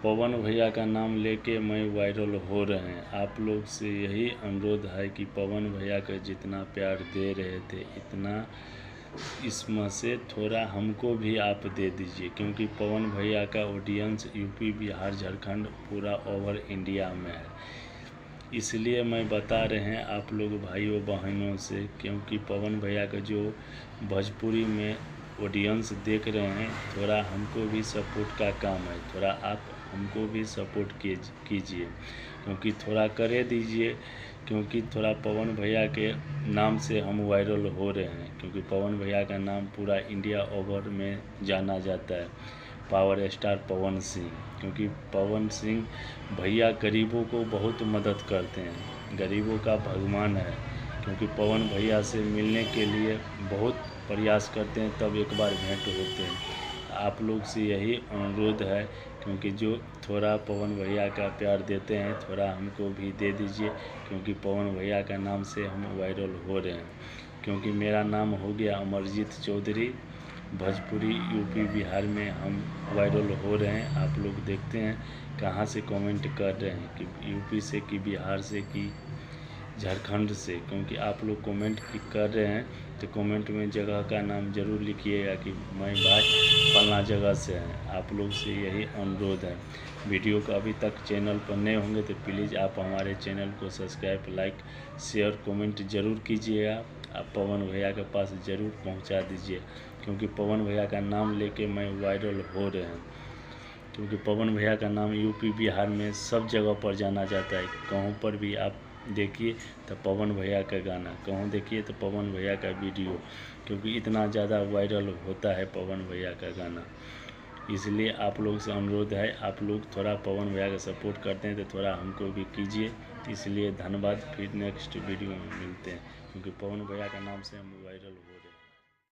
पवन भैया का नाम लेके मैं वायरल हो रहे हैं। आप लोग से यही अनुरोध है कि पवन भैया का जितना प्यार दे रहे थे इतना इसमें से थोड़ा हमको भी आप दे दीजिए, क्योंकि पवन भैया का ऑडियंस यूपी, बिहार, झारखंड पूरा ओवर इंडिया में है। इसलिए मैं बता रहे हैं आप लोग भाइयों बहनों से, क्योंकि पवन भैया का जो भोजपुरी में ऑडियंस देख रहे हैं, थोड़ा हमको भी सपोर्ट का काम है। थोड़ा आप हमको भी सपोर्ट कीजिए, क्योंकि थोड़ा करे दीजिए, क्योंकि थोड़ा पवन भैया के नाम से हम वायरल हो रहे हैं। क्योंकि पवन भैया का नाम पूरा इंडिया ओवर में जाना जाता है, पावर स्टार पवन सिंह। क्योंकि पवन सिंह भैया गरीबों को बहुत मदद करते हैं, गरीबों का भगवान है। क्योंकि पवन भैया से मिलने के लिए बहुत प्रयास करते हैं, तब एक बार भेंट होते हैं। आप लोग से यही अनुरोध है, क्योंकि जो थोड़ा पवन भैया का प्यार देते हैं थोड़ा हमको भी दे दीजिए, क्योंकि पवन भैया का नाम से हम वायरल हो रहे हैं। क्योंकि मेरा नाम हो गया अमरजीत चौधरी, भोजपुरी यूपी बिहार में हम वायरल हो रहे हैं। आप लोग देखते हैं कहाँ से कमेंट कर रहे हैं, कि यूपी से, कि बिहार से, कि झारखंड से। क्योंकि आप लोग कमेंट कर रहे हैं तो कमेंट में जगह का नाम ज़रूर लिखिएगा कि मैं भाई फलना जगह से हैं। आप लोग से यही अनुरोध है। वीडियो को अभी तक चैनल पर नए होंगे तो प्लीज़ आप हमारे चैनल को सब्सक्राइब, लाइक, शेयर, कमेंट ज़रूर कीजिएगा। आप पवन भैया के पास ज़रूर पहुंचा दीजिए, क्योंकि पवन भैया का नाम लेके मैं वायरल हो रहे हैं। क्योंकि पवन भैया का नाम यूपी बिहार में सब जगह पर जाना जाता है। कहूँ पर भी आप देखिए तो पवन भैया का गाना, कहूँ देखिए तो पवन भैया का वीडियो, क्योंकि इतना ज़्यादा वायरल होता है पवन भैया का गाना। इसलिए आप लोग से अनुरोध है, आप लोग थोड़ा पवन भैया का सपोर्ट करते हैं तो थोड़ा हमको भी कीजिए। इसलिए धन्यवाद। फिर नेक्स्ट वीडियो में मिलते हैं, क्योंकि पवन भैया का नाम से हम वायरल हो रहे हैं।